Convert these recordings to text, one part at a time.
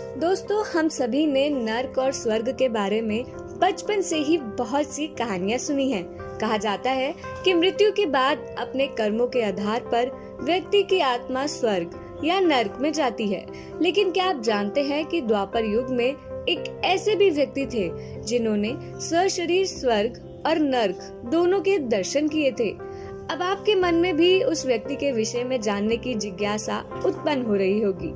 दोस्तों, हम सभी ने नर्क और स्वर्ग के बारे में बचपन से ही बहुत सी कहानियां सुनी हैं। कहा जाता है कि मृत्यु के बाद अपने कर्मों के आधार पर व्यक्ति की आत्मा स्वर्ग या नर्क में जाती है। लेकिन क्या आप जानते हैं कि द्वापर युग में एक ऐसे भी व्यक्ति थे जिन्होंने स्वशरीर स्वर्ग और नर्क दोनों के दर्शन किए थे। अब आपके मन में भी उस व्यक्ति के विषय में जानने की जिज्ञासा उत्पन्न हो रही होगी।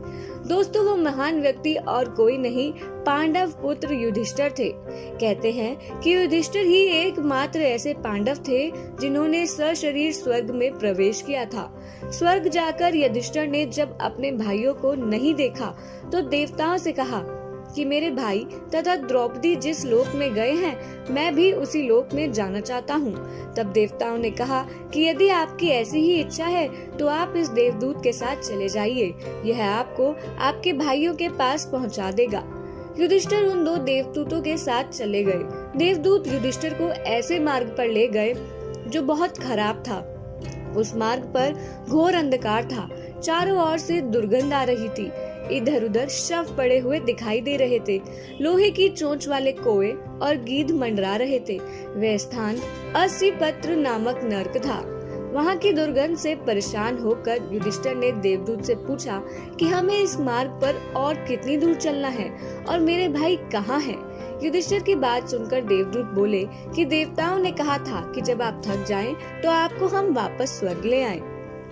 दोस्तों, वो महान व्यक्ति और कोई नहीं, पांडव पुत्र युधिष्ठिर थे। कहते हैं कि युधिष्ठिर ही एकमात्र ऐसे पांडव थे जिन्होंने सशरीर स्वर्ग में प्रवेश किया था। स्वर्ग जाकर युधिष्ठिर ने जब अपने भाइयों को नहीं देखा तो देवताओं से कहा कि मेरे भाई तथा द्रौपदी जिस लोक में गए हैं, मैं भी उसी लोक में जाना चाहता हूँ। तब देवताओं ने कहा कि यदि आपकी ऐसी ही इच्छा है तो आप इस देवदूत के साथ चले जाइए, यह आपको आपके भाइयों के पास पहुँचा देगा। युधिष्ठिर उन दो देवदूतों के साथ चले गए। देवदूत युधिष्ठिर को ऐसे मार्ग पर ले गए जो बहुत खराब था। उस मार्ग पर घोर अंधकार था, चारों ओर से दुर्गंध आ रही थी, इधर उधर शव पड़े हुए दिखाई दे रहे थे, लोहे की चोंच वाले कोए और गीध मंडरा रहे थे। वह स्थान असिपत्र नामक नर्क था। वहाँ की दुर्गंध से परेशान होकर युधिष्ठिर ने देवदूत से पूछा कि हमें इस मार्ग पर और कितनी दूर चलना है और मेरे भाई कहाँ हैं? युधिष्ठिर की बात सुनकर देवदूत बोले कि देवताओं ने कहा था कि जब आप थक जाएं तो आपको हम वापस स्वर्ग ले आएं।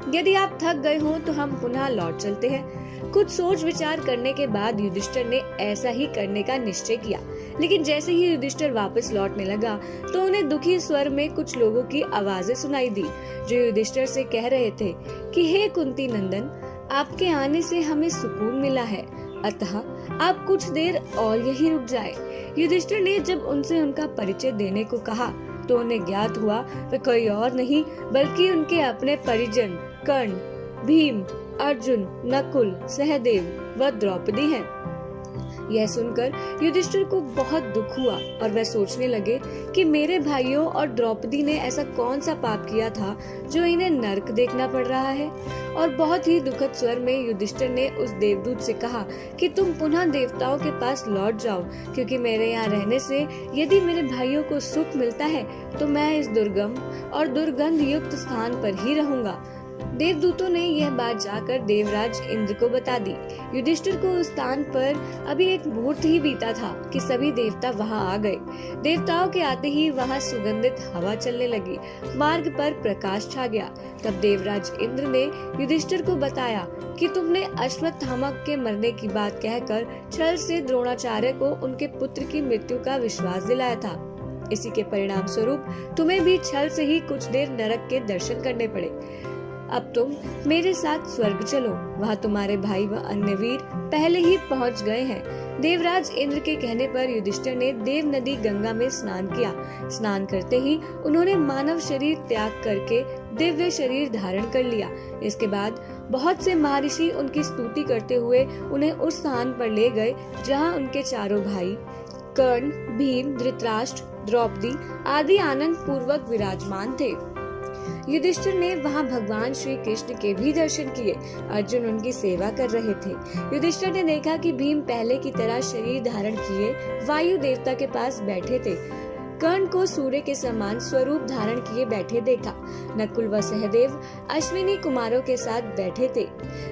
यदि आप थक गए हो तो हम पुनः लौट चलते हैं। कुछ सोच विचार करने के बाद युधिष्ठिर ने ऐसा ही करने का निश्चय किया। लेकिन जैसे ही युधिष्ठिर वापस लौटने लगा तो उन्हें दुखी स्वर में कुछ लोगों की आवाजें सुनाई दी, जो युधिष्ठिर से कह रहे थे कि हे कुंती नंदन, आपके आने से हमें सुकून मिला है, अतः आप कुछ देर और यहीं रुक जाए। युधिष्ठिर ने जब उनसे उनका परिचय देने को कहा तो उन्हें ज्ञात हुआ वे कोई और नहीं बल्कि उनके अपने परिजन कर्ण, भीम, अर्जुन, नकुल, सहदेव व द्रौपदी हैं। यह सुनकर युधिष्ठिर को बहुत दुख हुआ और वह सोचने लगे कि मेरे भाइयों और द्रौपदी ने ऐसा कौन सा पाप किया था जो इन्हें नर्क देखना पड़ रहा है। और बहुत ही दुखद स्वर में युधिष्ठिर ने उस देवदूत से कहा कि तुम पुनः देवताओं के पास लौट जाओ, क्योंकि मेरे यहाँ रहने से यदि मेरे भाइयों को सुख मिलता है तो मैं इस दुर्गम और दुर्गंध युक्त स्थान पर ही रहूंगा। देवदूतों ने यह बात जाकर देवराज इंद्र को बता दी। युधिष्ठिर को उस स्थान पर अभी एक मुहूर्त ही बीता था कि सभी देवता वहां आ गए। देवताओं के आते ही वहां सुगंधित हवा चलने लगी, मार्ग पर प्रकाश छा गया। तब देवराज इंद्र ने युधिष्ठिर को बताया कि तुमने अश्वत्थामा के मरने की बात कहकर छल से द्रोणाचार्य को उनके पुत्र की मृत्यु का विश्वास दिलाया था। इसी के परिणाम स्वरूप तुम्हें भी छल से ही कुछ देर नरक के दर्शन करने पड़े। अब तुम मेरे साथ स्वर्ग चलो, वहाँ तुम्हारे भाई व अन्य वीर पहले ही पहुँच गए हैं। देवराज इंद्र के कहने पर युधिष्ठिर ने देव नदी गंगा में स्नान किया। स्नान करते ही उन्होंने मानव शरीर त्याग करके दिव्य शरीर धारण कर लिया। इसके बाद बहुत से महर्षि उनकी स्तुति करते हुए उन्हें उस स्थान पर ले गए जहाँ उनके चारों भाई कर्ण, भीम, धृतराष्ट्र, द्रौपदी आदि आनंद पूर्वक विराजमान थे। युधिष्ठिर ने वहां भगवान श्री कृष्ण के भी दर्शन किए। अर्जुन उनकी सेवा कर रहे थे। युधिष्ठिर ने देखा कि भीम पहले की तरह शरीर धारण किए वायु देवता के पास बैठे थे। कर्ण को सूर्य के समान स्वरूप धारण किए बैठे देखा। नकुल व सहदेव अश्विनी कुमारों के साथ बैठे थे।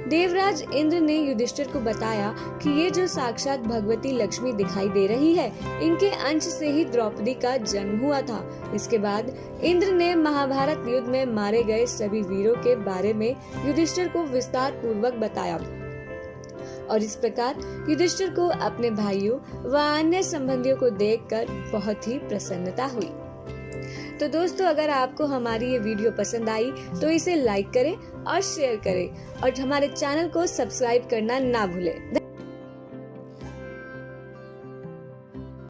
देवराज इंद्र ने युधिष्ठिर को बताया कि ये जो साक्षात भगवती लक्ष्मी दिखाई दे रही है, इनके अंश से ही द्रौपदी का जन्म हुआ था। इसके बाद इंद्र ने महाभारत युद्ध में मारे गए सभी वीरों के बारे में युधिष्ठिर को विस्तार पूर्वक बताया और इस प्रकार युधिष्ठिर को अपने भाइयों व अन्य संबंधियों को देखकर बहुत ही प्रसन्नता हुई। तो दोस्तों, अगर आपको हमारी ये वीडियो पसंद आई तो इसे लाइक करें और शेयर करें और हमारे चैनल को सब्सक्राइब करना ना भूलें।